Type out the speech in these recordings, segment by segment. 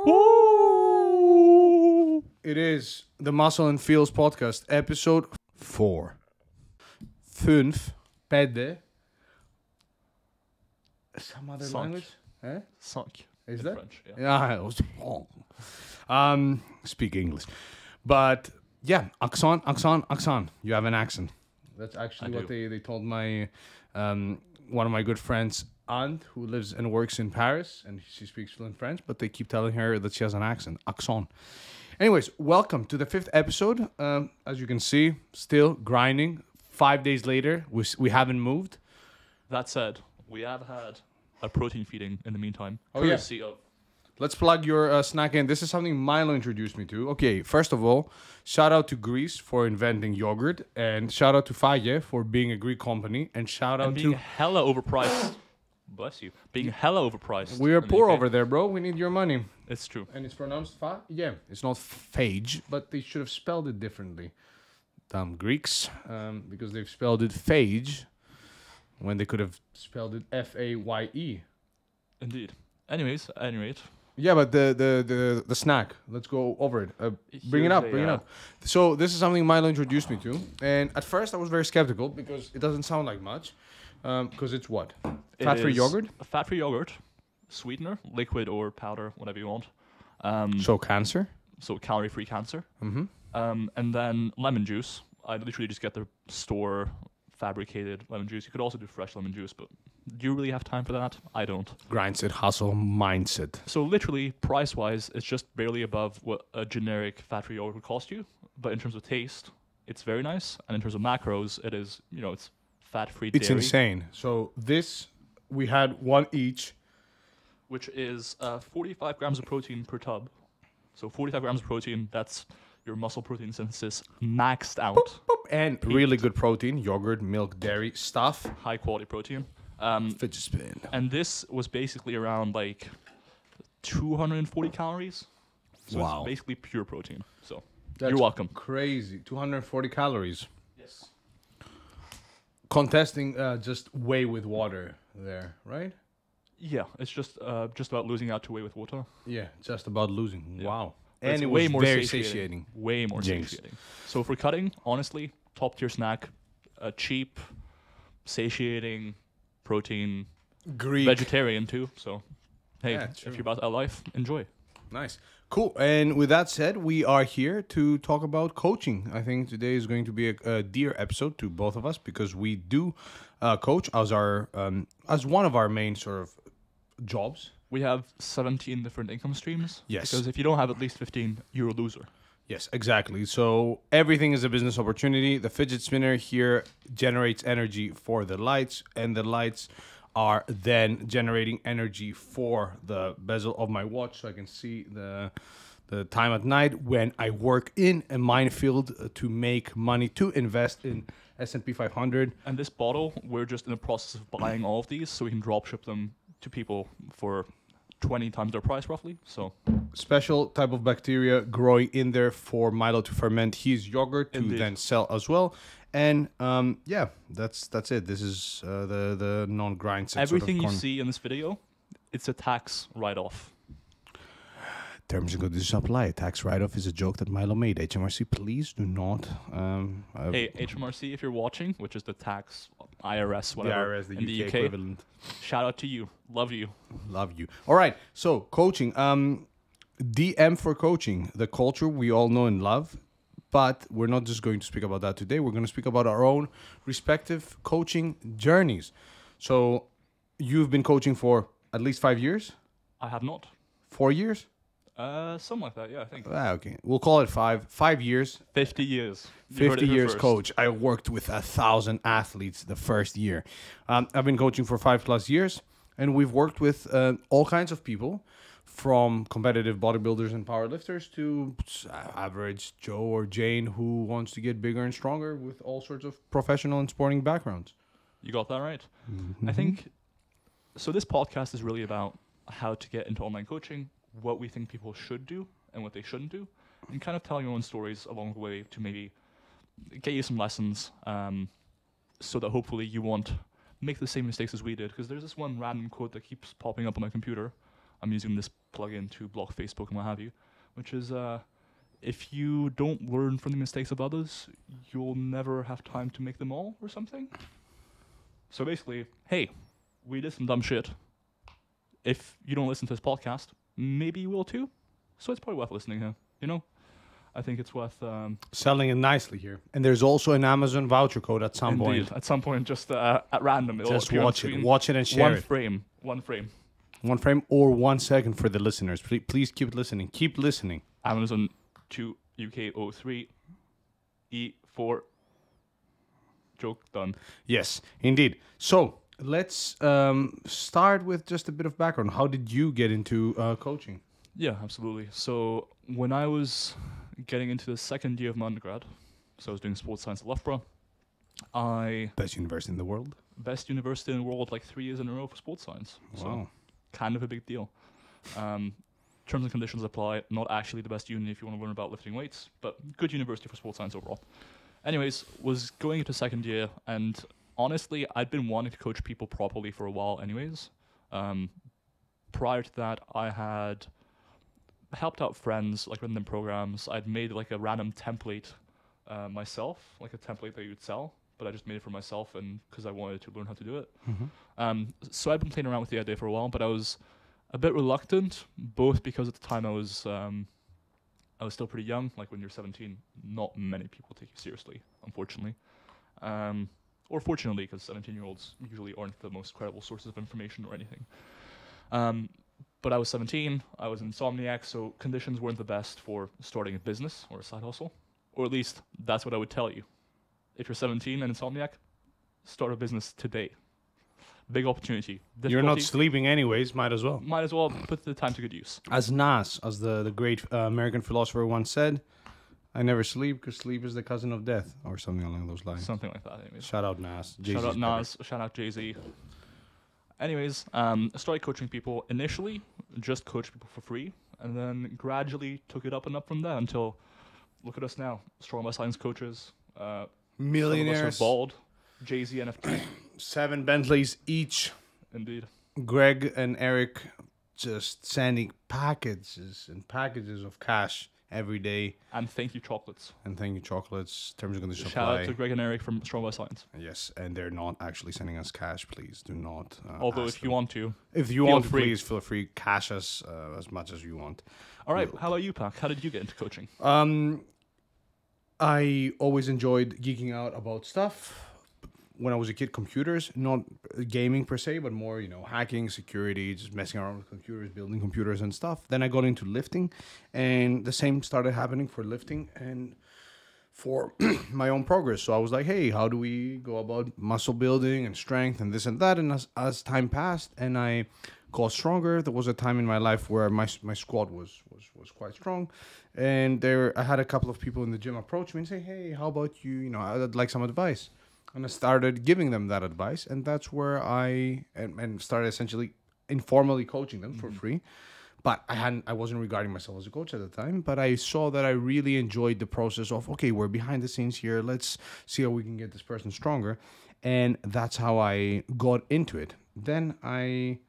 Woo! It is the Muscle and Feels podcast, episode 4. 5. Pede. Some other Sunk. language? Eh? Sunk. Is in that? French, yeah. Yeah, it was wrong. Speak English. But yeah, accent. You have an accent. That's actually what they told my one of my good friends' aunt who lives and works in Paris, and she speaks fluent French, but they keep telling her that she has an accent. Anyways, welcome to the 5th episode. As you can see, still grinding. 5 days later, we haven't moved. That said, we have had a protein feeding in the meantime. Oh, yeah. Courtesy of Let's plug your snack in. This is something Milo introduced me to. Okay, first of all, shout out to Greece for inventing yogurt, and shout out to Faye for being a Greek company, and shout out and being to... hella overpriced. Bless you. Being hella overpriced. We are in the poor UK. over there, bro. We need your money. It's true. And it's pronounced Fa? Yeah, it's not phage, but they should have spelled it differently. Dumb Greeks, because they've spelled it phage when they could have spelled it Faye. Indeed. Anyways, at any rate. Yeah, but the snack. Let's go over it. Bring it up. So this is something Milo introduced me to, and at first I was very skeptical because it doesn't sound like much. Because it's what? Fat-free yogurt? A fat-free yogurt, sweetener, liquid or powder, whatever you want. So cancer? So calorie-free cancer. Mm-hmm. And then lemon juice. I literally just get the store fabricated lemon juice. You could also do fresh lemon juice, but do you really have time for that? I don't. Grindset, hustle, mindset. So literally, price-wise, it's just barely above what a generic fat-free yogurt would cost you. But in terms of taste, it's very nice. And in terms of macros, it is, it's fat-free dairy. It's insane. So this, we had one each. Which is 45 grams of protein per tub. So 45 grams of protein, that's your muscle protein synthesis maxed out. And really good protein, yogurt, milk, dairy, stuff. High quality protein. Fidget spin. And this was basically around like 240 calories. So Wow. it's basically pure protein. So That's you're welcome. Crazy. 240 calories. Yes. Contesting just whey with water there, right? Yeah, it's just about losing out to whey with water. Yeah, just about losing. Yeah. Wow. But And it's it way was more very satiating. satiating. Way more Jinx. satiating. So for cutting, honestly, top tier snack, cheap, satiating, protein, Greek. vegetarian too. So hey, Yeah, true. if you're about that life, enjoy. Nice. Cool. And with that said, we are here to talk about coaching. I think today is going to be a dear episode to both of us because we do coach as our as one of our main sort of jobs. We have 17 different income streams. Yes. Because if you don't have at least 15, you're a loser. Yes, exactly. So everything is a business opportunity. The fidget spinner here generates energy for the lights, and the lights are then generating energy for the bezel of my watch, so I can see the time at night when I work in a minefield to make money to invest in S&P 500. And this bottle, we're just in the process of buying all of these so we can drop ship them to people for 20 times their price roughly. So Special type of bacteria growing in there for Milo to ferment his yogurt to Indeed. then sell as well. And yeah, that's it. This is the non-grind set. everything sort you of see in this video, it's a tax write-off. Terms and conditions apply. Tax write-off is a joke that Milo made. HMRC, please do not. Hey, HMRC, if you're watching, which is the tax, IRS, the whatever, IRS, the in UK the UK, equivalent. shout out to you. Love you. Love you. All right. So coaching. DM for coaching. The culture we all know and love. But we're not just going to speak about that today. We're going to speak about our own respective coaching journeys. So you've been coaching for at least 5 years? I have not. 4 years? Something like that, yeah, I think. Okay. We'll call it 5. 5 years. 50 years. You heard 50 it here years first. coach. I worked with 1,000 athletes the first year. I've been coaching for 5+ years, and we've worked with all kinds of people, from competitive bodybuilders and powerlifters to average Joe or Jane who wants to get bigger and stronger with all sorts of professional and sporting backgrounds. You got that right. Mm-hmm. I think, so this podcast is really about how to get into online coaching, what we think people should do and what they shouldn't do, and kind of telling your own stories along the way to maybe get you some lessons so that hopefully you won't make the same mistakes as we did. Because there's this one random quote that keeps popping up on my computer. I'm using this plugin to block Facebook and what have you, which is if you don't learn from the mistakes of others, you'll never have time to make them all or something. So basically, hey, we did some dumb shit. If you don't listen to this podcast, maybe you will too. So it's probably worth listening here. You know, I think it's worth selling it nicely here. And there's also an Amazon voucher code at some point. At some point, just at random. Just watch it and share it. One frame. 1 frame or 1 second for the listeners. Please keep listening. Keep listening. Amazon 2 UK 03 E4. Joke done. Yes, indeed. So let's start with just a bit of background. How did you get into coaching? Yeah, absolutely. So when I was getting into the second year of my undergrad, so I was doing sports science at Loughborough. Best university in the world? Best university in the world, like 3 years in a row for sports science. Wow. So kind of a big deal. Terms and conditions apply. Not actually the best uni if you want to learn about lifting weights, but good university for sports science overall. Anyways, was going into second year, and honestly, I'd been wanting to coach people properly for a while anyways. Prior to that, I had helped out friends, like random programs. I'd made like a random template myself, like a template that you would sell, but I just made it for myself and because I wanted to learn how to do it. Mm-hmm. So I'd been playing around with the idea for a while, but I was a bit reluctant, both because at the time I was still pretty young. Like when you're 17, not many people take you seriously, unfortunately. Or fortunately, because 17-year-olds usually aren't the most credible sources of information or anything. But I was 17, I was an insomniac, so conditions weren't the best for starting a business or a side hustle. Or at least, that's what I would tell you. If you're 17 and insomniac, start a business today. Big opportunity. You're not sleeping anyways, might as well. Might as well put the time to good use. As Nas, as the great American philosopher once said, I never sleep because sleep is the cousin of death, or something along those lines. Something like that, anyways. Shout out Nas. Shout out Nas, shout out Jay-Z. Anyways, I started coaching people. Initially, just coached people for free, and then gradually took it up and up from there until, look at us now, Strong by Science coaches. Millionaires. Some of us are bald. Jay-Z NFT. 7 Bentleys each. Indeed. Greg and Eric just sending packages and packages of cash every day. And thank you, chocolates. And thank you, chocolates. Terms and conditions Shout apply. out to Greg and Eric from Strong by Science. Yes, and they're not actually sending us cash. Please do not. Although if you want to. If you want to, please feel free. Cash us as much as you want. All right. How about you, Pak? How did you get into coaching? I always enjoyed geeking out about stuff. When I was a kid, computers, not gaming per se, but more, hacking, security, just messing around with computers, building computers and stuff. Then I got into lifting, and the same started happening for lifting and for my own progress. So I was like, hey, how do we go about muscle building and strength and this and that? And as time passed and I got stronger, there was a time in my life where my squat was quite strong. And I had a couple of people in the gym approach me and say, hey, how about you, I'd like some advice. And I started giving them that advice, and that's where I started essentially informally coaching them for free. But I wasn't regarding myself as a coach at the time, but I saw that I really enjoyed the process of, okay, we're behind the scenes here. Let's see how we can get this person stronger. And that's how I got into it. Then I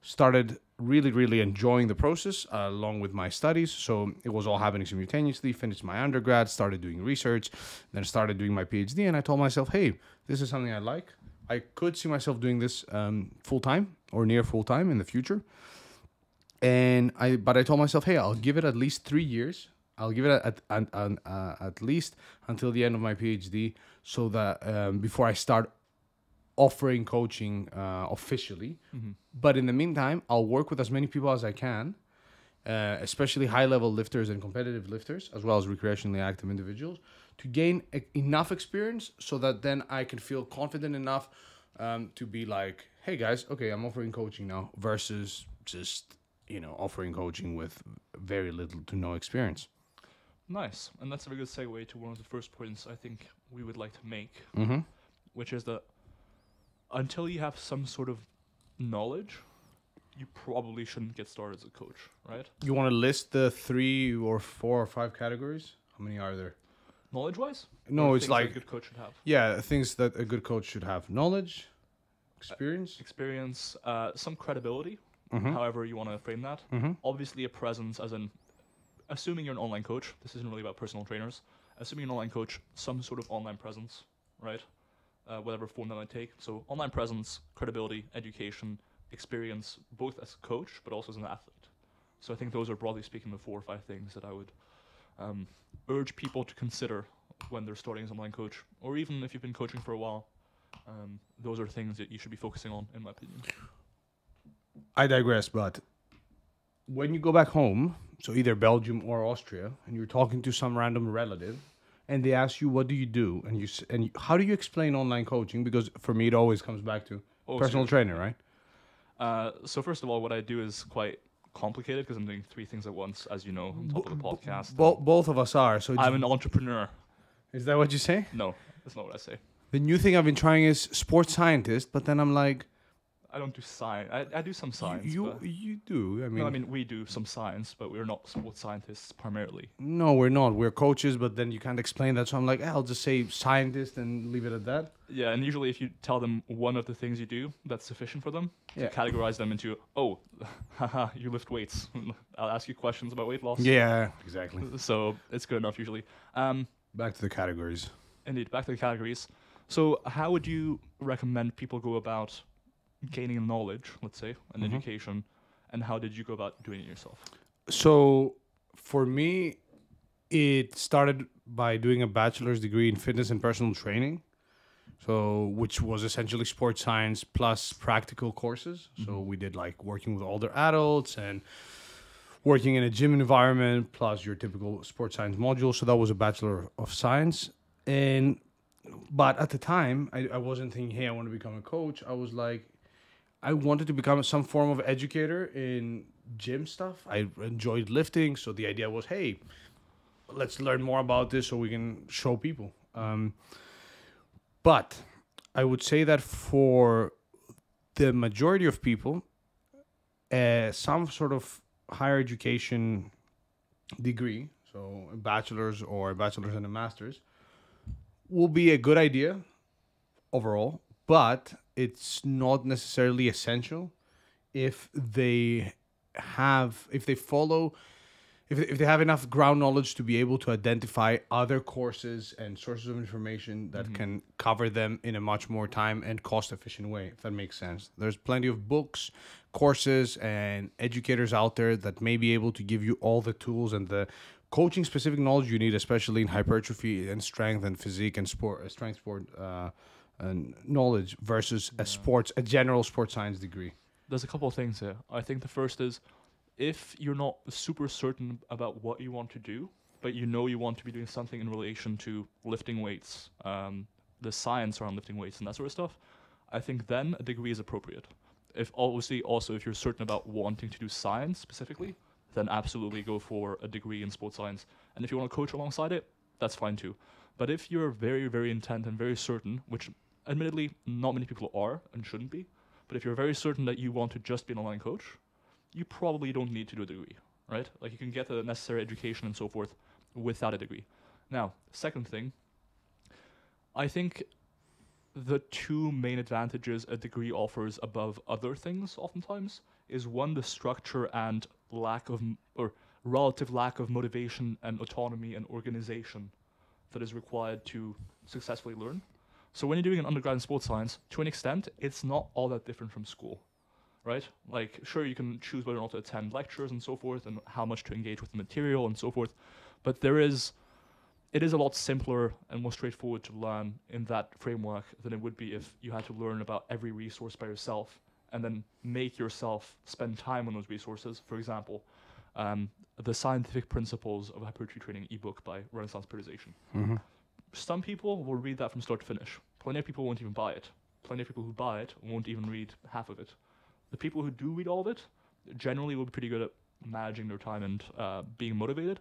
started really, really enjoying the process along with my studies. So it was all happening simultaneously. Finished my undergrad, started doing research, then started doing my PhD. And I told myself, hey, this is something I like. I could see myself doing this full-time or near full-time in the future. But I told myself, hey, I'll give it at least 3 years. I'll give it at least until the end of my PhD so that before I start offering coaching officially. Mm-hmm. But in the meantime, I'll work with as many people as I can, especially high-level lifters and competitive lifters, as well as recreationally active individuals, to gain enough experience so that then I can feel confident enough to be like, hey guys, okay, I'm offering coaching now, versus just, offering coaching with very little to no experience. Nice. And that's a very good segue to one of the first points I think we would like to make, which is that until you have some sort of knowledge, you probably shouldn't get started as a coach, right? You want to list the 3 or 4 or 5 categories? How many are there? Knowledge-wise? No, it's like a good coach should have. Yeah, things that a good coach should have: knowledge, experience, some credibility. however you want to frame that. Obviously, a presence, as in, assuming you're an online coach, this isn't really about personal trainers. Assuming you're an online coach, some sort of online presence, right? Whatever form that might take. So online presence, credibility, education, experience, both as a coach, but also as an athlete. So I think those are, broadly speaking, the 4 or 5 things that I would urge people to consider when they're starting as an online coach, or even if you've been coaching for a while. Those are things that you should be focusing on, in my opinion. I digress, but when you go back home, so either Belgium or Austria, and you're talking to some random relative, and they ask you, what do you do? And how do you explain online coaching? Because for me, it always comes back to personal trainer, right? So first of all, what I do is quite complicated because I'm doing 3 things at once, as you know, on top of the podcast. Both of us are. So I'm an entrepreneur. Is that what you say? No, that's not what I say. The new thing I've been trying is sports scientist, but then I'm like, I don't do science. I do some science. You do. I mean, we do some science, but we're not sports scientists primarily. No, we're not. We're coaches, but then you can't explain that. So I'm like, I'll just say scientist and leave it at that. Yeah, and usually if you tell them one of the things you do, that's sufficient for them to categorize them into, oh, haha, you lift weights. I'll ask you questions about weight loss. Yeah, exactly. So it's good enough usually. Back to the categories. Indeed, back to the categories. So how would you recommend people go about gaining knowledge, let's say, and education, and how did you go about doing it yourself? So for me, it started by doing a bachelor's degree in fitness and personal training, so which was essentially sports science plus practical courses. So we did like working with older adults and working in a gym environment plus your typical sports science module. So that was a Bachelor of Science. But at the time, I wasn't thinking, hey, I want to become a coach. I was like, I wanted to become some form of educator in gym stuff. I enjoyed lifting. So the idea was, hey, let's learn more about this so we can show people. But I would say that for the majority of people, some sort of higher education degree, so a bachelor's or a bachelor's and a master's, will be a good idea overall, but it's not necessarily essential if they have enough ground knowledge to be able to identify other courses and sources of information that can cover them in a much more time and cost efficient way, if that makes sense. There's plenty of books, courses, and educators out there that may be able to give you all the tools and the coaching specific knowledge you need, especially in hypertrophy and strength and physique and strength sport and knowledge versus a general sports science degree. There's a couple of things here. I think the first is, if you're not super certain about what you want to do, but you know you want to be doing something in relation to lifting weights, the science around lifting weights and that sort of stuff, I think then a degree is appropriate. If you're certain about wanting to do science specifically, then absolutely go for a degree in sports science. And if you want to coach alongside it, that's fine too. But if you're very, very intent and very certain, which admittedly not many people are and shouldn't be, but if you're very certain that you want to just be an online coach, you probably don't need to do a degree, right? Like, you can get the necessary education and so forth without a degree. Now, second thing, I think the 2 main advantages a degree offers above other things oftentimes is, one, the structure and relative lack of motivation and autonomy and organization that is required to successfully learn. So when you're doing an undergrad in sports science, to an extent, it's not all that different from school, right? Like, sure, you can choose whether or not to attend lectures and so forth and how much to engage with the material and so forth, but it is a lot simpler and more straightforward to learn in that framework than it would be if you had to learn about every resource by yourself and then make yourself spend time on those resources. For example, the Scientific Principles of Hypertrophy Training ebook by Renaissance Periodization. Some people will read that from start to finish. Plenty of people won't even buy it. Plenty of people who buy it won't even read half of it. The people who do read all of it generally will be pretty good at managing their time and being motivated.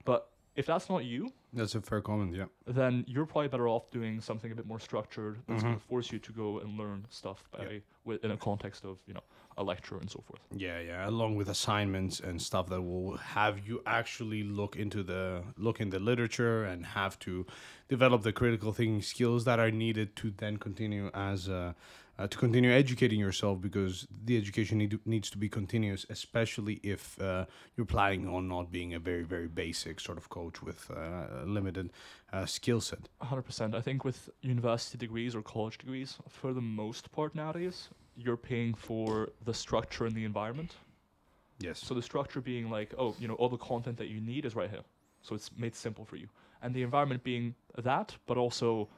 But if that's not you, that's a fair comment, yeah, then you're probably better off doing something a bit more structured that's going to force you to go and learn stuff in a context of, a lecture and so forth. Yeah, along with assignments and stuff that will have you actually look in the literature and have to develop the critical thinking skills that are needed to then continue as a to continue educating yourself, because the education needs to be continuous, especially if you're planning on not being a very, very basic sort of coach with a limited skill set. 100%. I think with university degrees or college degrees, for the most part nowadays, you're paying for the structure and the environment. Yes. So the structure being like, oh, all the content that you need is right here. So it's made simple for you. And the environment being that, but also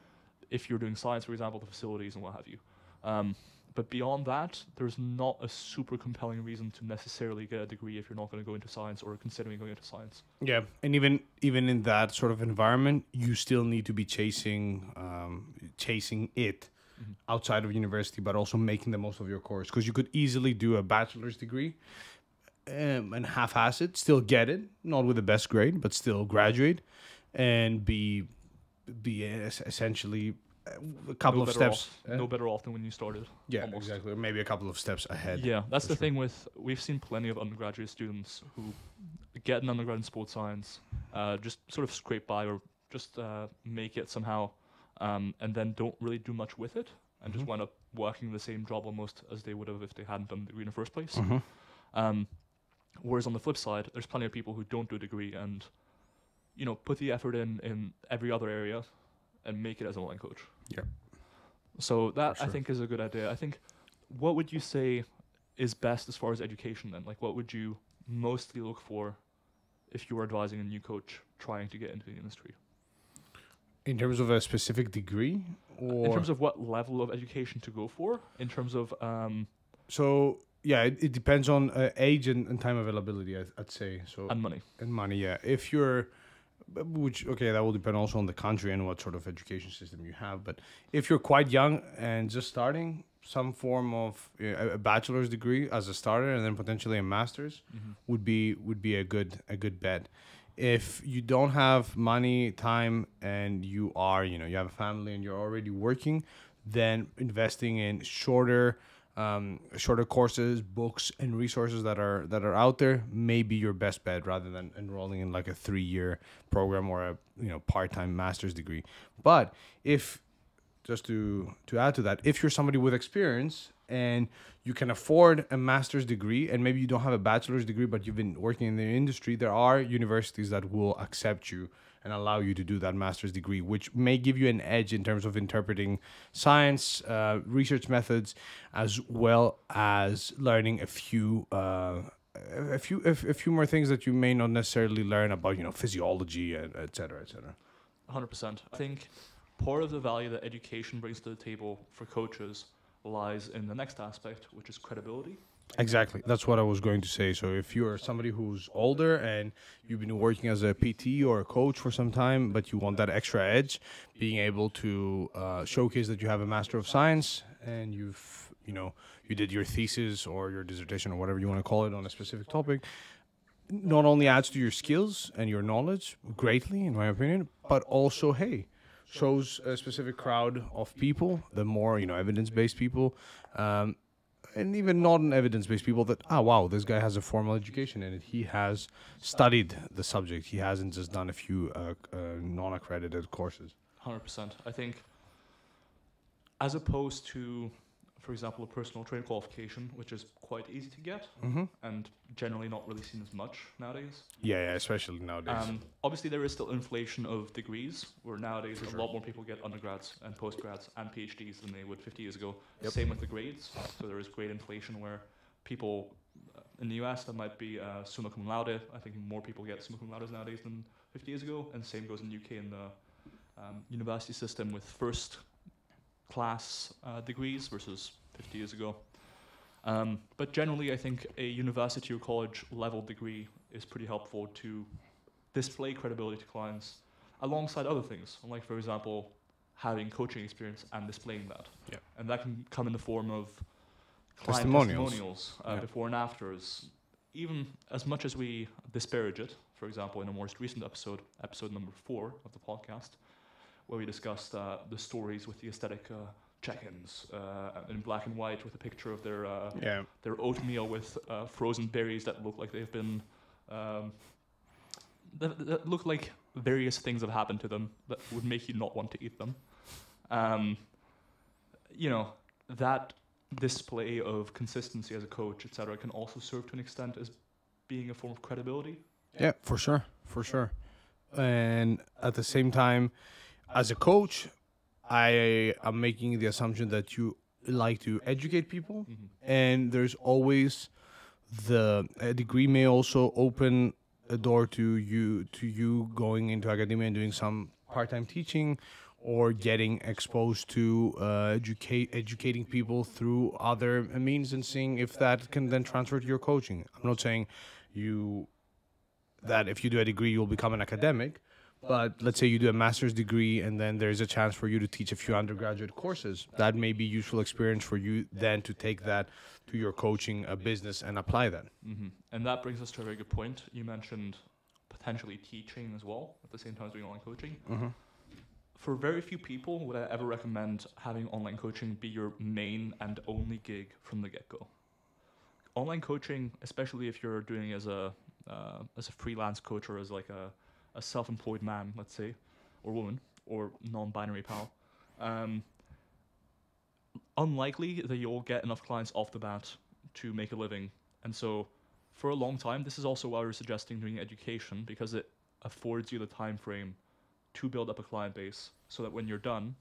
if you're doing science, for example, the facilities and what have you. But beyond that, there's not a super compelling reason to necessarily get a degree if you're not going to go into science or considering going into science. Yeah, and even in that sort of environment, you still need to be chasing it outside of university, but also making the most of your course. Because you could easily do a bachelor's degree and half-ass it, still get it, not with the best grade, but still graduate and be essentially a couple of steps. No better off than when you started. Yeah, almost. exactly. Or maybe a couple of steps ahead. Yeah, that's the thing with, we've seen plenty of undergraduate students who get an undergrad in sports science, just sort of scrape by or just make it somehow, and then don't really do much with it, and just wind up working the same job almost as they would have if they hadn't done the degree in the first place. Whereas on the flip side, there's plenty of people who don't do a degree and, put the effort in every other area and make it as an online coach. Yeah. So that, sure. I think, is a good idea. I think, what would you say is best as far as education then? Like, what would you mostly look for if you were advising a new coach trying to get into the industry? In terms of a specific degree? Or in terms of what level of education to go for? In terms of... So, yeah, it depends on age and time availability, I'd say. So and money. And money, yeah. If you're... that will depend also on the country and what sort of education system you have. But if you're quite young and just starting, some form of a bachelor's degree as a starter and then potentially a master's would be a good bet. If you don't have money, time, and you are, you have a family and you're already working, then investing in shorter courses, books, and resources that are out there may be your best bet, rather than enrolling in like a 3-year program or a part-time master's degree. But if, just to add to that, if you're somebody with experience and you can afford a master's degree, and maybe you don't have a bachelor's degree, but you've been working in the industry, there are universities that will accept you and allow you to do that master's degree, which may give you an edge in terms of interpreting science, research methods, as well as learning a few more things that you may not necessarily learn about, physiology, and et cetera, et cetera. 100%. I think part of the value that education brings to the table for coaches lies in the next aspect, which is credibility. Exactly. That's what I was going to say. So if you're somebody who's older and you've been working as a PT or a coach for some time, but you want that extra edge, being able to showcase that you have a Master of Science and you did your thesis or your dissertation or whatever you want to call it on a specific topic, not only adds to your skills and your knowledge greatly, in my opinion, but also, hey, shows a specific crowd of people, the more, evidence-based people, and even non-evidence-based people, that, wow, this guy has a formal education in it. He has studied the subject. He hasn't just done a few non-accredited courses. 100%. I think, as opposed to, for example, a personal training qualification, which is quite easy to get and generally not really seen as much nowadays. Yeah, especially nowadays. Obviously, there is still inflation of degrees, where nowadays there's a lot more people get undergrads and postgrads and PhDs than they would 50 years ago. Yep. Same with the grades. So there is grade inflation where people in the US, that might be summa cum laude. I think more people get summa cum laudes nowadays than 50 years ago. And same goes in the UK in the university system with first class degrees versus 50 years ago. But generally, I think a university or college level degree is pretty helpful to display credibility to clients alongside other things, like, for example, having coaching experience and displaying that. Yeah. And that can come in the form of client testimonials before and afters. Even as much as we disparage it, for example, in a most recent episode number 4 of the podcast, where we discussed the stories with the aesthetic check-ins in black and white with a picture of their oatmeal with frozen berries that look like they've been that look like various things have happened to them that would make you not want to eat them. that display of consistency as a coach, etc., can also serve to an extent as being a form of credibility. Yeah, for sure, for sure. And at the same time, as a coach, I am making the assumption that you like to educate people, and there's always a degree may also open a door to you going into academia and doing some part-time teaching, or getting exposed to educating people through other means, and seeing if that can then transfer to your coaching. I'm not saying you that if you do a degree you'll become an academic, but let's say you do a master's degree and then there's a chance for you to teach a few undergraduate courses. That may be useful experience for you then to take that to your coaching business and apply that. And that brings us to a very good point. You mentioned potentially teaching as well at the same time as doing online coaching. For very few people would I ever recommend having online coaching be your main and only gig from the get-go. Online coaching, especially if you're doing it as a freelance coach or as like a self-employed man, let's say, or woman, or non-binary pal, unlikely that you'll get enough clients off the bat to make a living. And so for a long time, this is also why we're suggesting doing education, because it affords you the time frame to build up a client base so that when you're done,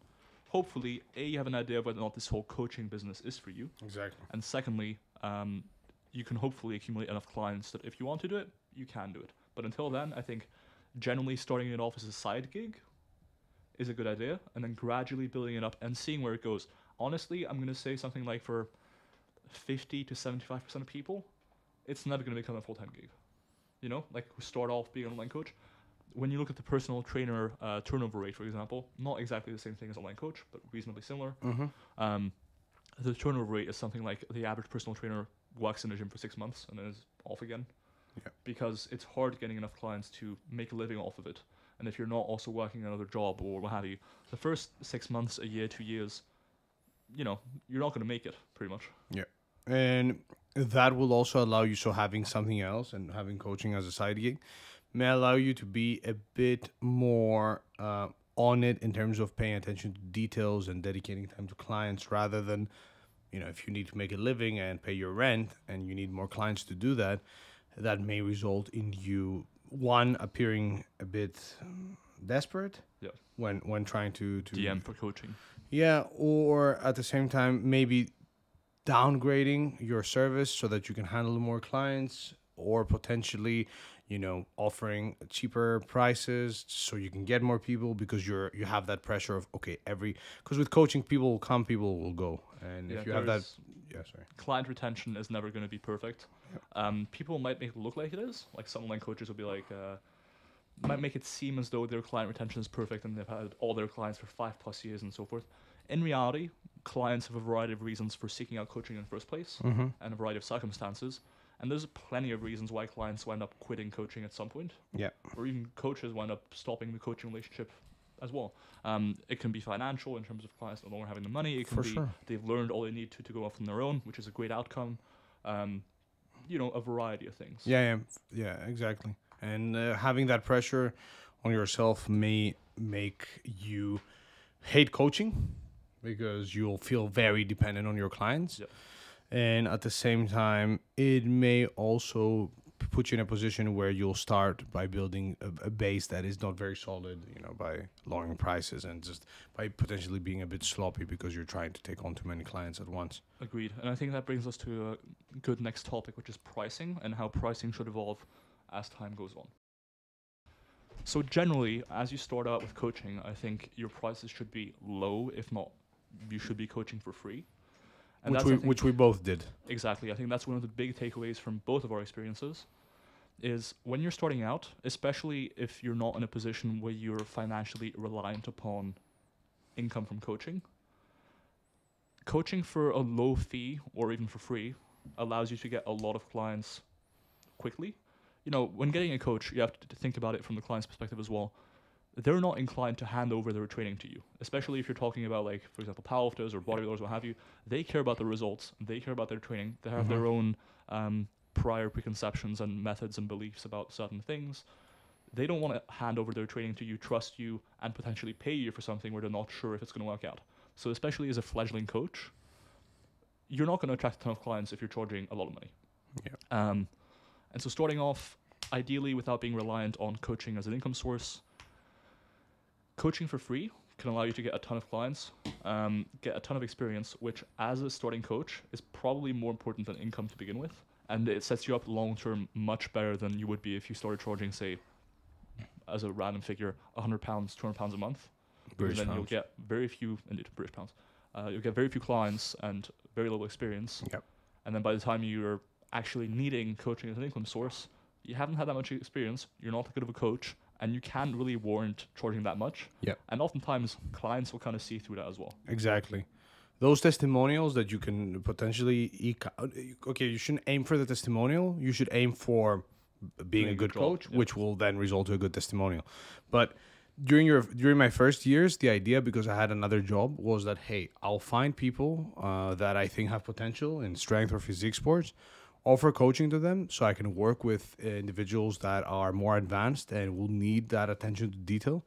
hopefully, A, you have an idea of whether or not this whole coaching business is for you. Exactly. And secondly, you can hopefully accumulate enough clients that if you want to do it, you can do it. But until then, I think generally starting it off as a side gig is a good idea, and then gradually building it up and seeing where it goes. Honestly, I'm going to say something like for 50 to 75% of people, it's never going to become a full-time gig. You know, like who start off being an online coach. When you look at the personal trainer turnover rate, for example, not exactly the same thing as online coach, but reasonably similar. The turnover rate is something like the average personal trainer works in a gym for 6 months and then is off again. Yeah. Because it's hard getting enough clients to make a living off of it. And if you're not also working another job or what have you, the first 6 months, a year, 2 years, you know, you're not going to make it, pretty much. Yeah. And that will also allow you, so having something else and having coaching as a side gig may allow you to be a bit more on it in terms of paying attention to details and dedicating time to clients, rather than, you know, if you need to make a living and pay your rent and you need more clients to do that, that may result in you, one, appearing a bit desperate when trying to DM for coaching. Yeah, or at the same time, maybe downgrading your service so that you can handle more clients, or potentially, you know, offering cheaper prices so you can get more people, because you have that pressure of, okay, because with coaching, people will come, people will go. And if you have that, client retention is never going to be perfect. People might make it look like it is. Like some online coaches will be like, might make it seem as though their client retention is perfect and they've had all their clients for 5+ years and so forth. In reality, clients have a variety of reasons for seeking out coaching in the first place, and a variety of circumstances. And there's plenty of reasons why clients wind up quitting coaching at some point. Yeah. Or even coaches wind up stopping the coaching relationship as well. It can be financial in terms of clients no longer having the money. It can be they've learned all they need to go off on their own, which is a great outcome. You know, a variety of things. Yeah, exactly. And having that pressure on yourself may make you hate coaching, because you'll feel very dependent on your clients. Yeah. And at the same time, it may also put you in a position where you'll start by building a base that is not very solid, you know, by lowering prices and just by potentially being a bit sloppy because you're trying to take on too many clients at once. Agreed. And I think that brings us to a good next topic, which is pricing and how pricing should evolve as time goes on. So generally, as you start out with coaching, I think your prices should be low. If not, you should be coaching for free. And which we both did. Exactly. I think that's one of the big takeaways from both of our experiences, is when you're starting out, especially if you're not in a position where you're financially reliant upon income from coaching, coaching for a low fee or even for free allows you to get a lot of clients quickly. You know, when getting a coach, you have to think about it from the client's perspective as well. They're not inclined to hand over their training to you, especially if you're talking about, like, for example, powerlifters or bodybuilders, what have you. They care about the results. They care about their training. They have their own prior preconceptions and methods and beliefs about certain things. They don't want to hand over their training to you, trust you, and potentially pay you for something where they're not sure if it's going to work out. So especially as a fledgling coach, you're not going to attract a ton of clients if you're charging a lot of money. Yeah. And so starting off, ideally without being reliant on coaching as an income source, coaching for free can allow you to get a ton of clients, get a ton of experience, which as a starting coach is probably more important than income to begin with. And it sets you up long-term much better than you would be if you started charging, say, as a random figure, £100, £200 a month. British then pounds. you'll get very few, indeed, British pounds. You'll get very few clients and very little experience. Yep. And then by the time you're actually needing coaching as an income source, you haven't had that much experience, you're not that good of a coach, and you can't really warrant charging that much. Yep. And oftentimes, clients will kind of see through that as well. Exactly. Those testimonials that you can potentially eke out. Okay, you shouldn't aim for the testimonial. You should aim for being a good coach, which will then result to a good testimonial. But during my first years, the idea, because I had another job, was that, hey, I'll find people that I think have potential in strength or physique sports, offer coaching to them so I can work with individuals that are more advanced and will need that attention to detail,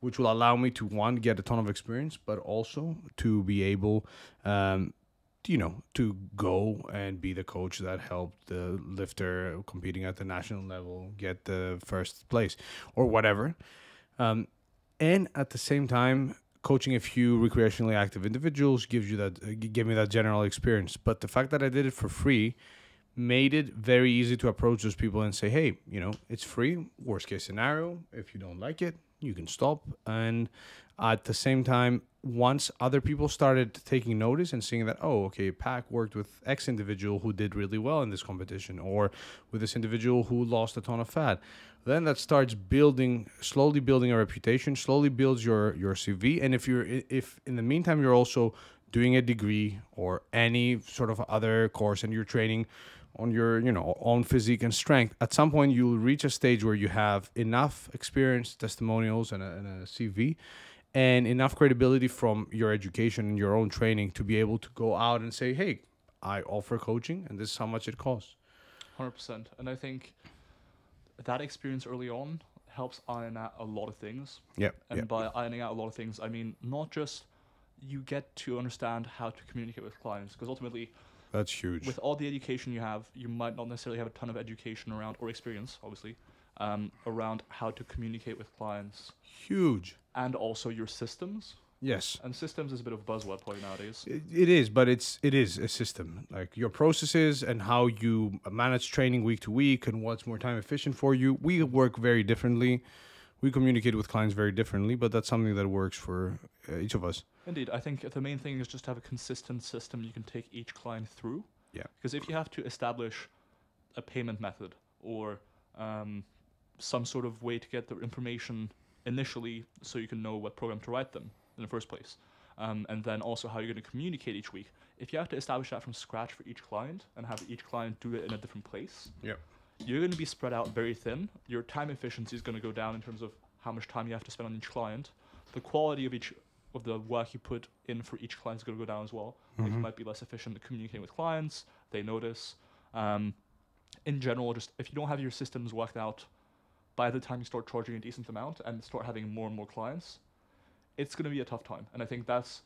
which will allow me to, one, get a ton of experience, but also to be able, to go and be the coach that helped the lifter competing at the national level get the first place or whatever. And at the same time, coaching a few recreationally active individuals gave me that general experience. But the fact that I did it for free made it very easy to approach those people and say, hey, it's free. Worst case scenario, if you don't like it, you can stop. And at the same time, once other people started taking notice and seeing that, oh, okay, Pak worked with X individual who did really well in this competition, or with this individual who lost a ton of fat, then that starts slowly building a reputation, slowly builds your CV. And if in the meantime you're also doing a degree or any sort of other course and you're training on your own physique and strength, at some point you'll reach a stage where you have enough experience, testimonials, and a CV, and enough credibility from your education and your own training to be able to go out and say, hey, I offer coaching and this is how much it costs. 100%. And I think that experience early on helps iron out a lot of things. Yeah. And by ironing out a lot of things, I mean not just you get to understand how to communicate with clients, because ultimately that's huge. With all the education you have, you might not necessarily have a ton of education around, or experience, obviously, around how to communicate with clients. Huge. And also your systems. Yes. And systems is a bit of a buzzword probably nowadays. It is, but it is a system. Like your processes and how you manage training week to week and what's more time efficient for you. We work very differently. We communicate with clients very differently, but that's something that works for each of us. Indeed. I think the main thing is just to have a consistent system you can take each client through. Yeah. Because if you have to establish a payment method or some sort of way to get the information initially so you can know what program to write them in the first place, and then also how you're going to communicate each week, if you have to establish that from scratch for each client and have each client do it in a different place, you're going to be spread out very thin. Your time efficiency is going to go down in terms of how much time you have to spend on each client. The quality of the work you put in for each client is going to go down as well. Like you might be less efficient at communicating with clients. They notice. In general, just if you don't have your systems worked out, by the time you start charging a decent amount and start having more and more clients, it's going to be a tough time. And I think that's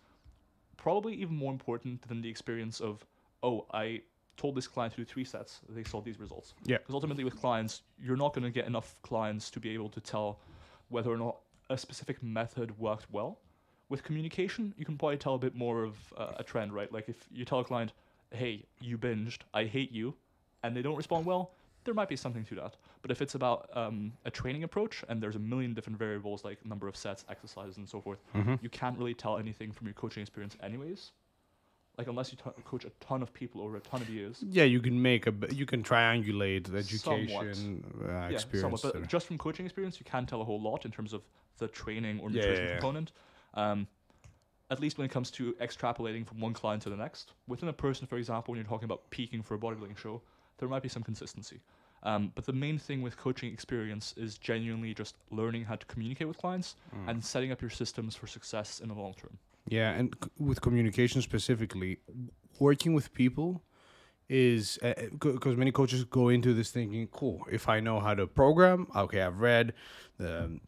probably even more important than the experience of, oh, I told this client to do 3 sets, they saw these results. Yeah. Because ultimately with clients, you're not going to get enough clients to be able to tell whether or not a specific method worked well. With communication, you can probably tell a bit more of a trend, right? Like if you tell a client, hey, you binged, I hate you, and they don't respond well, there might be something to that. But if it's about a training approach and there's a million different variables like number of sets, exercises, and so forth, you can't really tell anything from your coaching experience anyways. Like unless you coach a ton of people over a ton of years. Yeah, you can you can triangulate the education experience. Somewhat, but just from coaching experience, you can tell a whole lot in terms of the training or nutrition component. At least when it comes to extrapolating from one client to the next. Within a person, for example, when you're talking about peaking for a bodybuilding show, there might be some consistency. But the main thing with coaching experience is genuinely just learning how to communicate with clients and setting up your systems for success in the long term. Yeah, and with communication specifically, working with people is because many coaches go into this thinking, cool, if I know how to program, okay, I've read the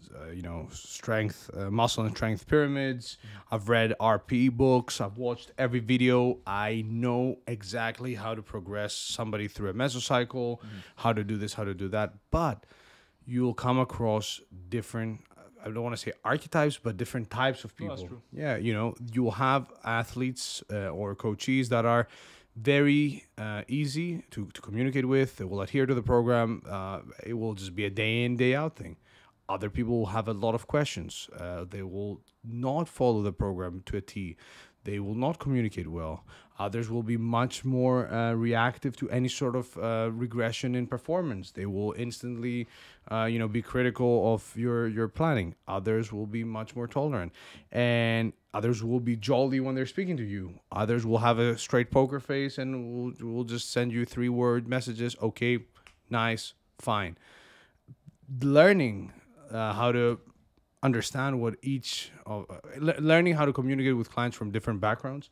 strength, muscle and strength pyramids, I've read RP books, I've watched every video, I know exactly how to progress somebody through a mesocycle, how to do this, how to do that. But you'll come across different, I don't want to say archetypes, but different types of people. that's true. Yeah, you'll have athletes or coaches that are very easy to communicate with. They will adhere to the program. It will just be a day in, day out thing. Other people will have a lot of questions. They will not follow the program to a T. They will not communicate well. Others will be much more reactive to any sort of regression in performance. They will instantly, be critical of your planning. Others will be much more tolerant, and others will be jolly when they're speaking to you. Others will have a straight poker face and will just send you 3-word messages. Okay, nice, fine. Learning how to understand what each of learning how to communicate with clients from different backgrounds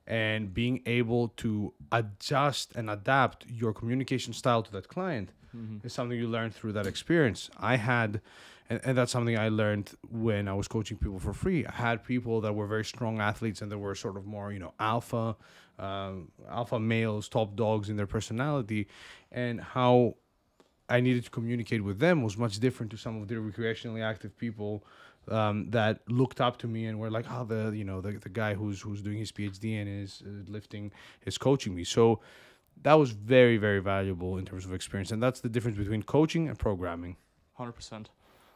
and being able to adjust and adapt your communication style to that client is something you learn through that experience. I had, and that's something I learned when I was coaching people for free. I had people that were very strong athletes and they were sort of more, alpha males, top dogs in their personality, and how I needed to communicate with them was much different to some of the recreationally active people that looked up to me and were like, the guy who's doing his PhD and is lifting is coaching me. So that was very, very valuable in terms of experience, and that's the difference between coaching and programming. 100%.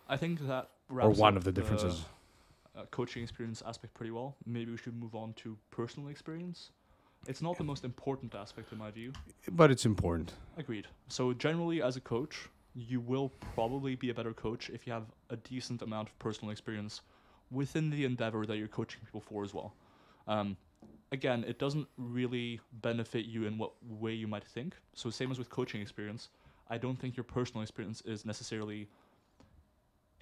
I think that or one of the differences. Coaching experience aspect pretty well. Maybe we should move on to personal experience. It's not the most important aspect in my view. But it's important. Agreed. So generally as a coach, you will probably be a better coach if you have a decent amount of personal experience within the endeavor that you're coaching people for as well. Again, it doesn't really benefit you in what way you might think. So same as with coaching experience, I don't think your personal experience is necessarily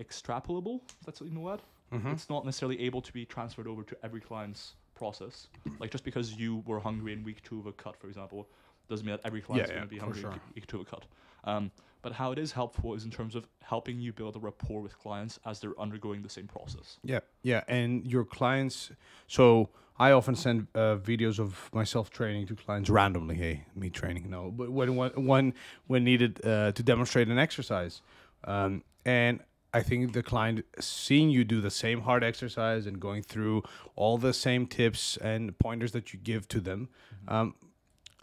extrapolable, if that's what you know. It's not necessarily able to be transferred over to every client's process. Like just because you were hungry in week 2 of a cut, for example, doesn't mean that every client is going to be hungry in week 2 of a cut. But how it is helpful is in terms of helping you build a rapport with clients as they're undergoing the same process. Yeah, and your clients. So I often send videos of myself training to clients randomly. Hey, me training, no, but when needed to demonstrate an exercise, and I think the client seeing you do the same hard exercise and going through all the same tips and pointers that you give to them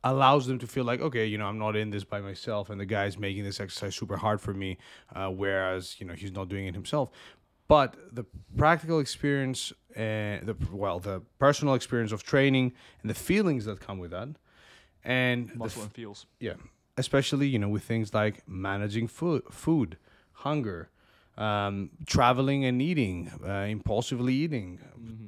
allows them to feel like, okay, I'm not in this by myself and the guy's making this exercise super hard for me, whereas, he's not doing it himself. But the practical experience, the personal experience of training and the feelings that come with that, and muscle and feels. Yeah, especially, with things like managing food, hunger, traveling and eating, impulsively eating,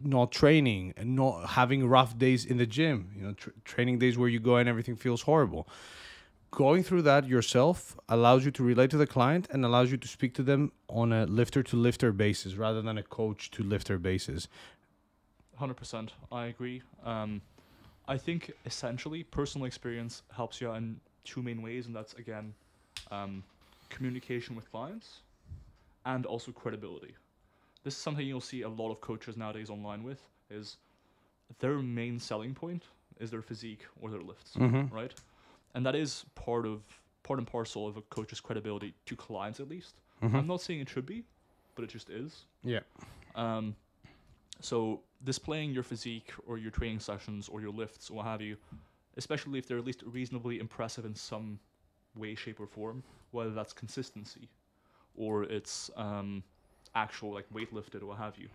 not training, and not having rough days in the gym, training days where you go and everything feels horrible. Going through that yourself allows you to relate to the client and allows you to speak to them on a lifter to lifter basis rather than a coach to lifter basis. 100%. I agree. I think essentially personal experience helps you in 2 main ways, and that's again, communication with clients and also credibility. This is something you'll see a lot of coaches nowadays online with, is their main selling point is their physique or their lifts, right? And that is part and parcel of a coach's credibility to clients, at least. I'm not saying it should be, but it just is. Yeah. So displaying your physique or your training sessions or your lifts or what have you, especially if they're at least reasonably impressive in some way, shape, or form, whether that's consistency or it's actual like weight lifted or what have you,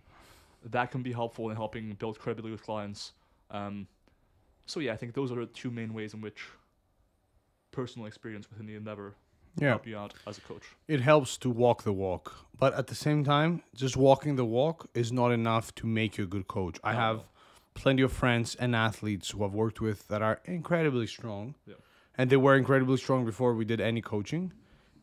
that can be helpful in helping build credibility with clients. So yeah, I think those are the 2 main ways in which personal experience within the endeavor help you out as a coach. It helps to walk the walk, but at the same time, just walking the walk is not enough to make you a good coach. I have plenty of friends and athletes who I've worked with that are incredibly strong, and they were incredibly strong before we did any coaching.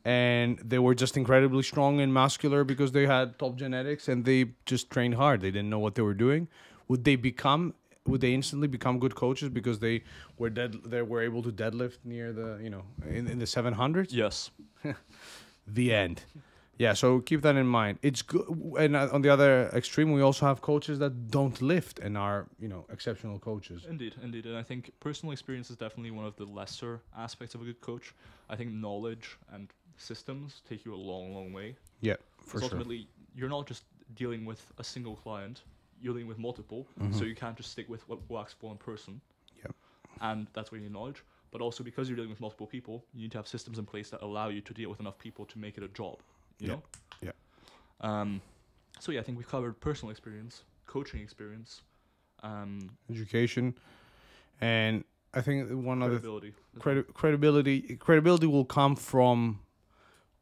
And they were just incredibly strong and muscular because they had top genetics and they just trained hard. They didn't know what they were doing. Would they become would they instantly become good coaches because they were able to deadlift near the in the 700s? Yes. The end. Yeah, so keep that in mind. It's good. And on the other extreme, we also have coaches that don't lift and are exceptional coaches. Indeed. And I think personal experience is definitely one of the lesser aspects of a good coach. I think knowledge and systems take you a long, long way. Yeah, for sure. Ultimately, you're not just dealing with a single client, you're dealing with multiple, so you can't just stick with what works for one person. Yeah. And that's where you need knowledge. But also because you're dealing with multiple people, you need to have systems in place that allow you to deal with enough people to make it a job. You know? Yeah. So yeah, I think we've covered personal experience, coaching experience, education, and I think one other credibility. Credibility will come from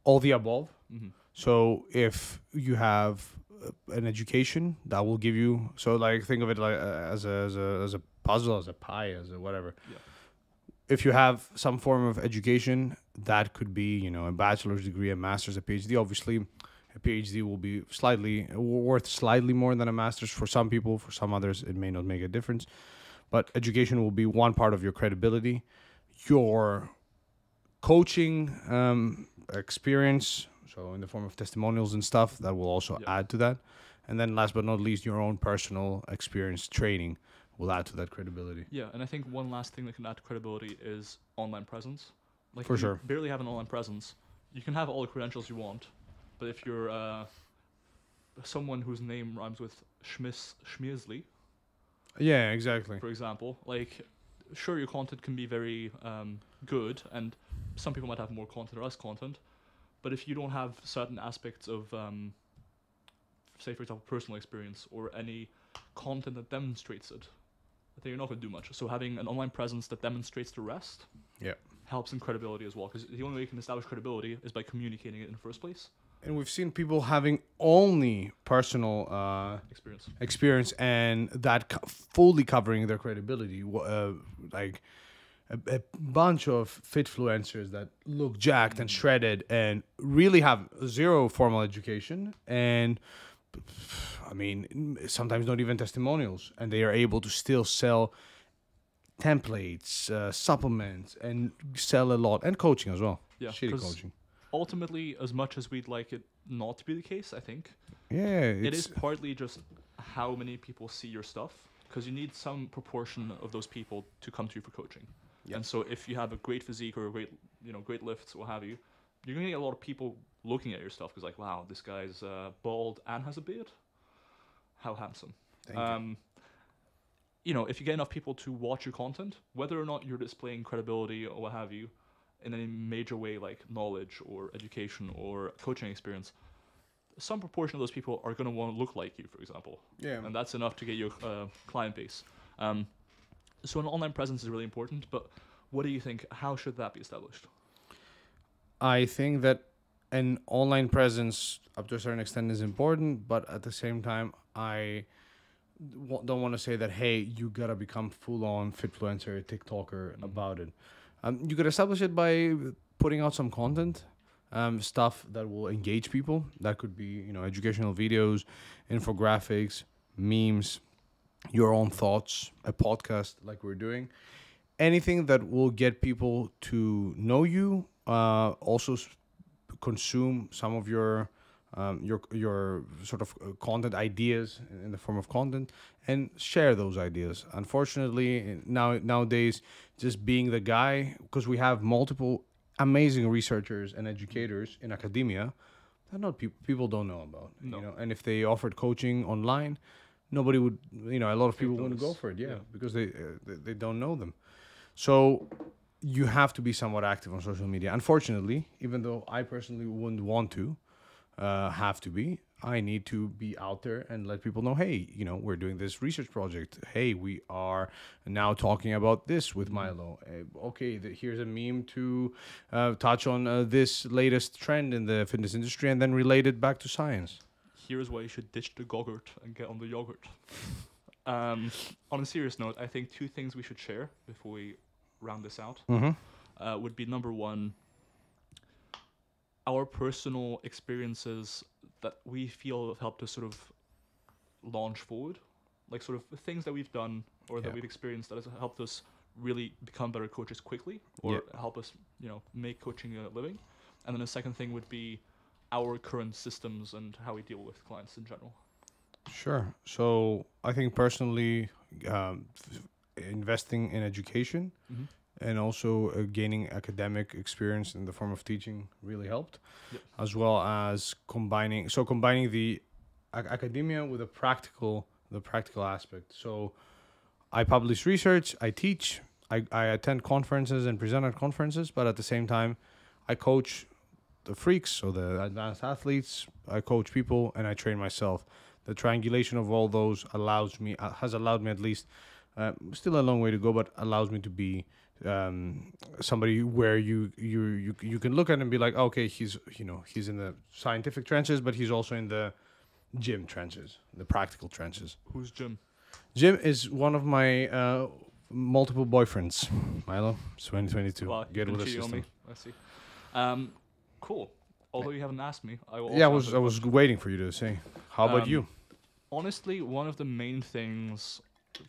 all the above. Mm-hmm. So if you have an education, that will give you. So like think of it like as a puzzle, as a pie, as a whatever. Yeah. If you have some form of education, that could be, a bachelor's degree, a master's, a PhD. Obviously, a PhD will be worth slightly more than a master's for some people. For some others, it may not make a difference. But education will be one part of your credibility. Your coaching experience, so in the form of testimonials and stuff, that will also add to that. And then last but not least, your own personal experience training will add to that credibility. Yeah, and I think one last thing that can add to credibility is online presence. Like For if you sure. barely have an online presence, you can have all the credentials you want, but if you're someone whose name rhymes with Schmiersley, Yeah, exactly. for example, like sure your content can be very good, and some people might have more content or less content, but if you don't have certain aspects of say for example personal experience or any content that demonstrates it, I think you're not going to do much. So having an online presence that demonstrates the rest helps in credibility as well, because the only way you can establish credibility is by communicating it in the first place. And we've seen people having only personal experience and that fully covering their credibility. Like a bunch of fitfluencers that look jacked and shredded and really have zero formal education and I mean, sometimes not even testimonials, and they are able to still sell templates, supplements, and sell a lot, and coaching as well. Yeah, shitty coaching. Ultimately, as much as we'd like it not to be the case, I think it is partly just how many people see your stuff, because you need some proportion of those people to come to you for coaching. Yeah. And so, if you have a great physique or a great lifts, what have you, you're gonna get a lot of people looking at your stuff because, like, wow, this guy's bald and has a beard. How handsome. Thank you. If you get enough people to watch your content, whether or not you're displaying credibility or what have you, in any major way like knowledge or education or coaching experience, some proportion of those people are going to want to look like you, for example. Yeah. And that's enough to get your client base. So an online presence is really important, but what do you think? How should that be established? I think that an online presence, up to a certain extent, is important, but at the same time, I don't want to say that, hey, you gotta become full-on fitfluencer, TikToker about it. You could establish it by putting out some content, stuff that will engage people. That could be, educational videos, infographics, memes, your own thoughts, a podcast like we're doing. Anything that will get people to know you, also consume some of your sort of content ideas in the form of content and share those ideas. Unfortunately, nowadays, just being the guy, because we have multiple amazing researchers and educators in academia that not people don't know about. No. And if they offered coaching online, nobody would, a lot of people wouldn't go for it. Yeah. Because they don't know them. So you have to be somewhat active on social media. Unfortunately, even though I personally wouldn't want to have to be, I need to be out there and let people know, hey, we're doing this research project. Hey, we are now talking about this with Milo. Okay, here's a meme to touch on this latest trend in the fitness industry and then relate it back to science. Here's why you should ditch the gogurt and get on the yogurt. On a serious note, I think two things we should share before we round this out would be, number one, our personal experiences that we feel have helped us sort of launch forward. like sort of things that we've done or that Yeah. we've experienced that has helped us really become better coaches quickly, or Yeah. help us, make coaching a living. And then the second thing would be our current systems and how we deal with clients in general. Sure. So I think personally, investing in education Mm-hmm. and also gaining academic experience in the form of teaching really helped, Yep. as well as combining the academia with the practical aspect. So I publish research, I teach, I attend conferences and present at conferences, but at the same time, I coach the freaks, so the advanced athletes. I coach people and I train myself. The triangulation of all those has allowed me at least, still a long way to go, but allows me to be somebody where you can look at him and be like, okay, he's in the scientific trenches, but he's also in the gym trenches, the practical trenches. Who's Jim? Jim is one of my multiple boyfriends. Milo, it's 2022. Well, Get you've with been the cheating on system. me. I see. Cool. Although you haven't asked me, I will. Yeah, I also was waiting for you to say. How about you? Honestly, one of the main things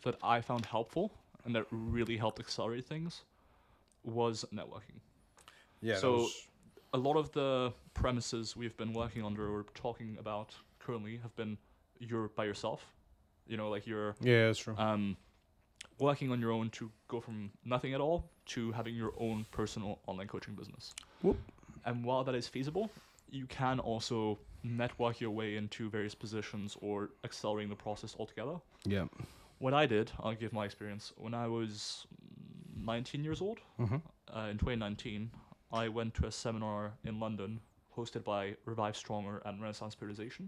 that I found helpful and that really helped accelerate things was networking. Yeah. So a lot of the premises we've been working under or talking about currently have been you're by yourself. Like you're yeah, that's true. working on your own to go from nothing at all to having your own personal online coaching business. Whoop. And while that is feasible, you can also network your way into various positions or accelerating the process altogether. Yeah. What I did, I'll give my experience. When I was 19 years old, Mm-hmm. in 2019, I went to a seminar in London hosted by Revive Stronger and Renaissance Periodization.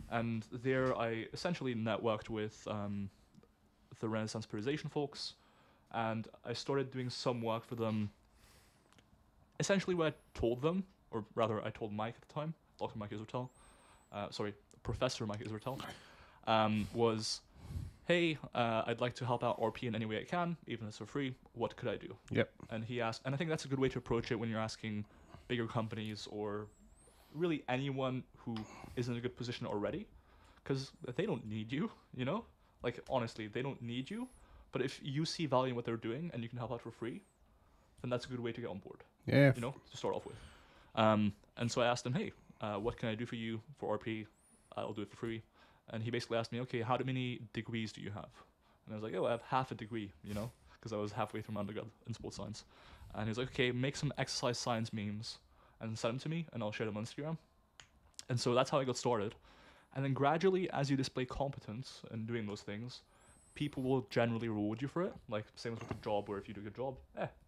And there I essentially networked with the Renaissance Periodization folks, and I started doing some work for them. Essentially what I told them, or rather I told Mike at the time, Dr. Mike Israel, Professor Mike Israel, was, hey, I'd like to help out RP in any way I can, even if it's for free. What could I do? Yep. And he asked, and I think that's a good way to approach it when you're asking bigger companies or really anyone who is in a good position already, because they don't need you, Like, honestly, they don't need you. But if you see value in what they're doing and you can help out for free, then that's a good way to get on board, Yeah. to start off with. And so I asked him, hey, what can I do for you for RP? I'll do it for free. And he basically asked me, okay, how many degrees do you have? And I was like, oh, I have half a degree, because I was halfway through my undergrad in sports science. And he was like, okay, make some exercise science memes and send them to me, and I'll share them on Instagram. And so that's how I got started. And then gradually, as you display competence in doing those things, people will generally reward you for it. Like, same as with a job, where if you do a good job,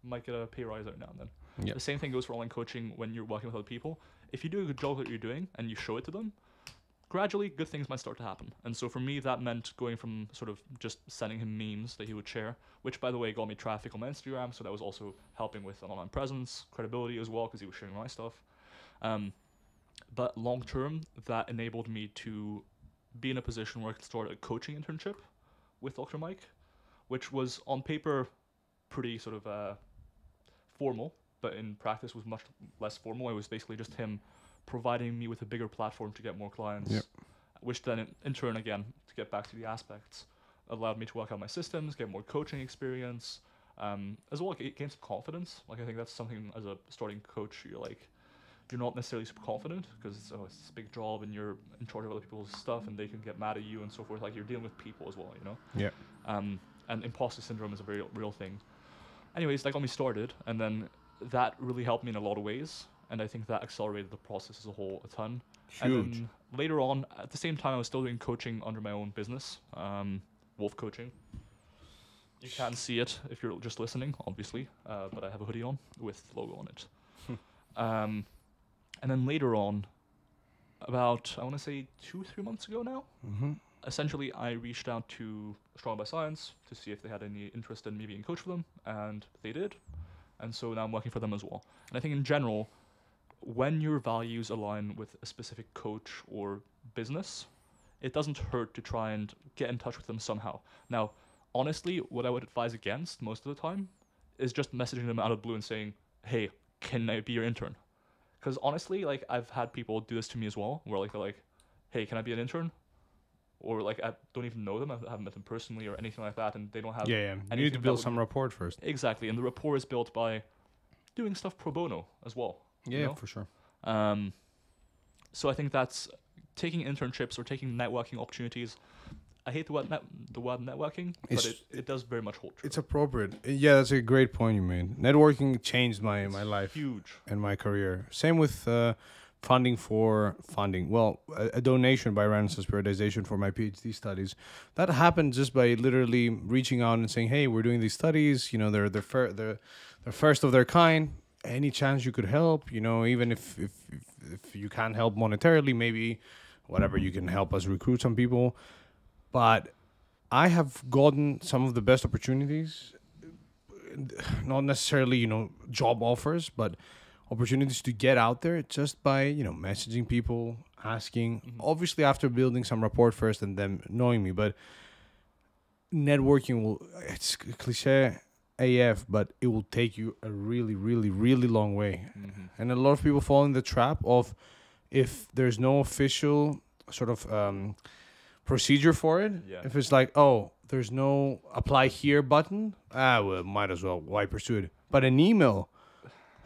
might get a pay rise every now and then. Yep. The same thing goes for online coaching when you're working with other people. If you do a good job that you're doing and you show it to them, gradually good things might start to happen. And so for me, that meant going from sort of just sending him memes that he would share, which by the way got me traffic on my Instagram, so that was also helping with an online presence, credibility as well, because he was sharing my stuff. But long term, that enabled me to be in a position where I could start a coaching internship with Dr. Mike, which was on paper pretty sort of formal, but in practice was much less formal. It was basically just him providing me with a bigger platform to get more clients, Yep. which then in turn, again, to get back to the aspects, allowed me to work out my systems, get more coaching experience, as well as gain some confidence. Like, I think that's something as a starting coach, you're not necessarily super confident because it's this big job and you're in charge of other people's stuff and they can get mad at you and so forth. Like, you're dealing with people as well, Yeah. And imposter syndrome is a very real thing. Anyways, that got me started, and then that really helped me in a lot of ways, and I think that accelerated the process as a whole a ton. Huge. And then later on, at the same time, I was still doing coaching under my own business, Wolf Coaching. You can't see it if you're just listening, obviously, but I have a hoodie on with the logo on it. And then later on, about, I want to say 2-3 months ago now, Mm-hmm. essentially I reached out to Strong by Science to see if they had any interest in me being a coach for them, and they did. And so now I'm working for them as well. And I think in general, when your values align with a specific coach or business, it doesn't hurt to try and get in touch with them somehow. Now, honestly, what I would advise against most of the time is just messaging them out of the blue and saying, hey, can I be your intern? Because honestly, like, I've had people do this to me as well, where they're like, hey, can I be an intern? or like I don't even know them, I haven't met them personally or anything like that, and they don't have Yeah, yeah. You anything need to that build would- some rapport first. Exactly, and the rapport is built by doing stuff pro bono as well. Yeah, you know? for sure. So I think that's taking internships or taking networking opportunities. I hate the word networking, but it does very much hold true. It's appropriate. Yeah, that's a great point you made. Networking changed my life Huge. and my career. Same with funding. Well, a donation by Renaissance Periodization for my PhD studies. That happened just by literally reaching out and saying, "Hey, we're doing these studies. You know, they're first of their kind. Any chance you could help? You know, even if you can't help monetarily, maybe whatever you can help us recruit some people." But I have gotten some of the best opportunities, not necessarily, you know, job offers, but opportunities to get out there just by, you know, messaging people, asking, obviously after building some rapport first and them knowing me. But networking it's cliche AF, but it will take you a really, really, really long way. And a lot of people fall in the trap of, if there's no official sort of procedure for it, if it's like, oh, there's no apply here button, well, might as well, why pursue it? But an email,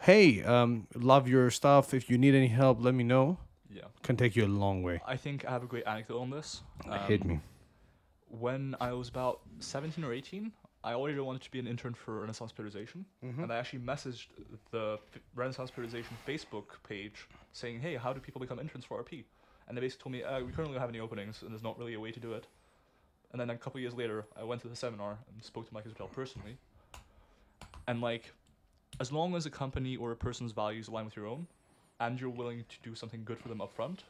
hey, love your stuff, if you need any help, let me know, can take you a long way. I think I have a great anecdote on this. Hit me. When I was about 17 or 18, I already wanted to be an intern for Renaissance Periodization, and I actually messaged the Renaissance Periodization Facebook page saying, hey, how do people become interns for RP? And they basically told me, we currently don't have any openings, and there's not really a way to do it. And then a couple of years later, I went to the seminar and spoke to Mike Isabel personally. And like, as long as a company or a person's values align with your own, and you're willing to do something good for them up front,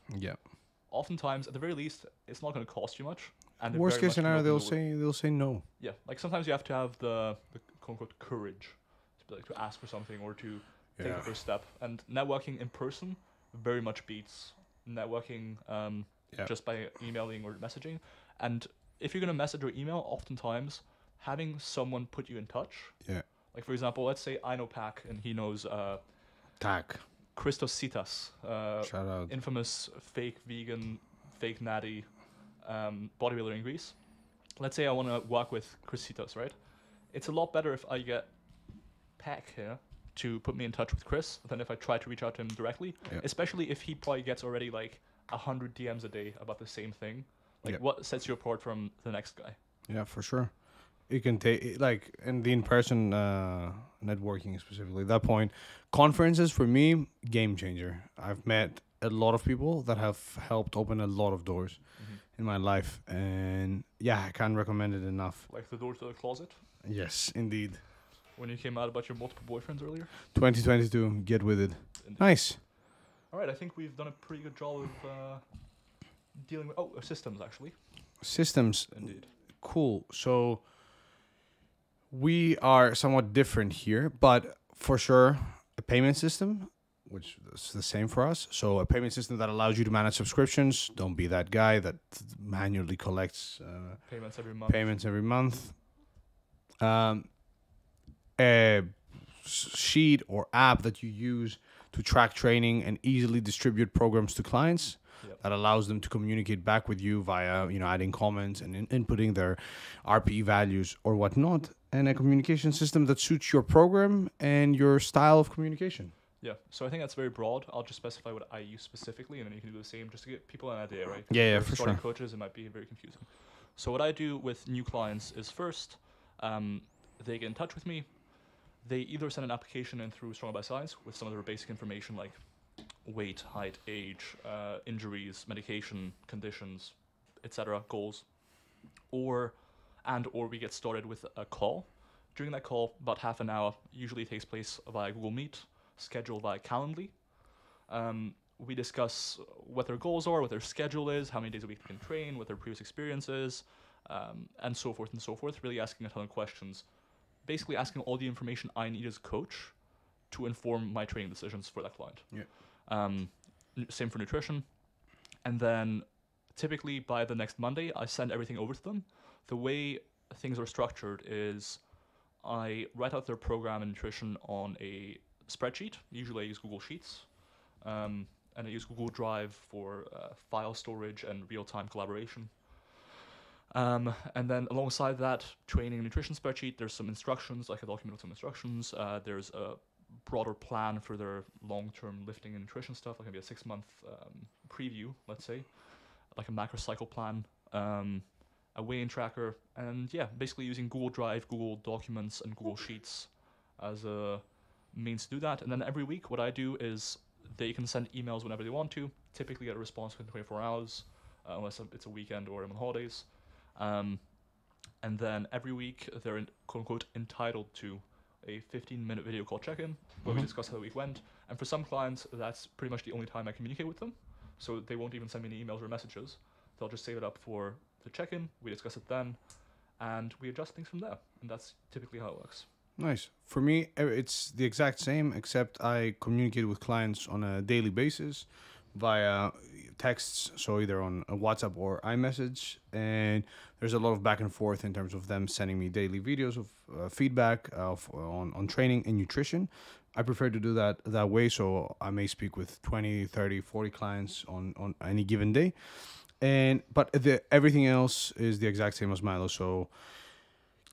oftentimes, at the very least, it's not going to cost you much. And worst case scenario, they'll say no. Yeah, like sometimes you have to have the quote unquote courage to ask for something or to take the first step. And networking in person very much beats networking just by emailing or messaging. And if you're going to message or email, oftentimes having someone put you in touch. Yeah. Like, for example, let's say I know Pak and he knows Christos Sitas, shout out. Infamous fake vegan, fake natty bodybuilder in Greece. Let's say I want to work with Chris Sitas, right? It's a lot better if I get Pak here to put me in touch with Chris than if I try to reach out to him directly, especially if he probably gets already like 100 DMs a day about the same thing. Like, what sets you apart from the next guy? Yeah, for sure. It can take, like, in the in-person networking specifically, that point, conferences for me, game changer. I've met a lot of people that have helped open a lot of doors in my life, and I can't recommend it enough. Like the door to the closet? Yes, indeed. When you came out about your multiple boyfriends earlier? 2022, get with it. Indeed. Nice. All right, I think we've done a pretty good job of dealing with systems, actually. Systems. Indeed. Cool. So we are somewhat different here, but for sure a payment system, which is the same for us. So a payment system that allows you to manage subscriptions. Don't be that guy that manually collects payments every month. A sheet or app that you use to track training and easily distribute programs to clients. That allows them to communicate back with you via, adding comments and inputting their RP values or whatnot. And a communication system that suits your program and your style of communication. Yeah, so I think that's very broad. I'll just specify what I use specifically, and then you can do the same just to get people an idea, right? Yeah, for sure. Coaches, it might be very confusing. So what I do with new clients is first, they get in touch with me. They either send an application in through Stronger by Science with some of their basic information like weight, height, age, injuries, medication, conditions, etc., goals, or we get started with a call. During that call, about half an hour usually takes place via Google Meet, scheduled via Calendly. We discuss what their goals are, what their schedule is, how many days a week they can train, what their previous experience is, and so forth and so forth, really asking a ton of questions. Basically asking all the information I need as a coach to inform my training decisions for that client. Same for nutrition. And then typically by the next Monday, I send everything over to them. The way things are structured is I write out their program and nutrition on a spreadsheet. Usually I use Google Sheets. And I use Google Drive for file storage and real-time collaboration. And then alongside that training and nutrition spreadsheet, there's some instructions, like a document with some instructions. There's a broader plan for their long-term lifting and nutrition stuff, like maybe a 6-month preview, let's say, like a macro cycle plan, a weigh-in tracker, and yeah, basically using Google Drive, Google Documents, and Google Sheets as a means to do that. And then every week, what I do is they can send emails whenever they want to, typically get a response within 24 hours, unless it's a weekend or on holidays. And then every week, they're quote-unquote entitled to a 15-minute video call check-in where we discuss how the week went. And for some clients, that's pretty much the only time I communicate with them. So they won't even send me any emails or messages. They'll just save it up for the check-in, we discuss it then, and we adjust things from there. And that's typically how it works. Nice. For me, it's the exact same, except I communicate with clients on a daily basis via texts, so either on a WhatsApp or iMessage, and there's a lot of back and forth in terms of them sending me daily videos of feedback on training and nutrition. I prefer to do that way, so I may speak with 20, 30, 40 clients on any given day. But everything else is the exact same as Milo, so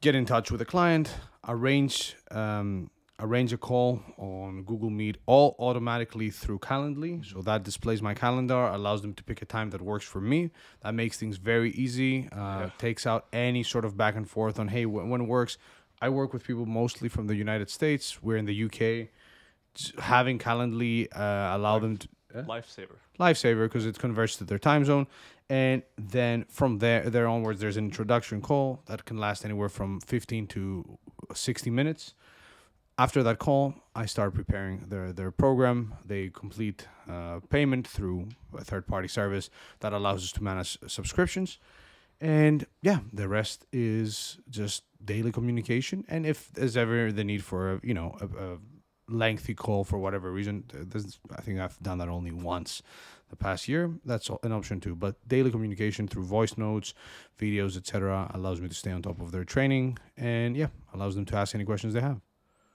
get in touch with a client, arrange a call on Google Meet, all automatically through Calendly. So that displays my calendar, allows them to pick a time that works for me. That makes things very easy, takes out any sort of back and forth on, hey, when it works. I work with people mostly from the United States. We're in the UK. Having Calendly allow them to... Lifesaver, because it converts to their time zone. And then from there onwards, there's an introduction call that can last anywhere from 15 to 60 minutes. After that call, I start preparing their program. They complete payment through a third-party service that allows us to manage subscriptions. And yeah, the rest is just daily communication. And if there's ever the need for a lengthy call for whatever reason, I think I've done that only once the past year. That's an option too. But daily communication through voice notes, videos, etc. allows me to stay on top of their training, and yeah, allows them to ask any questions they have.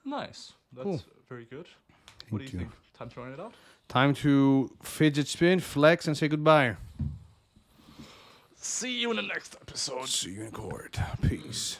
Nice. That's cool. Very good. What do you think? Time to run it out? Time to fidget spin, flex, and say goodbye. See you in the next episode. See you in court. Peace.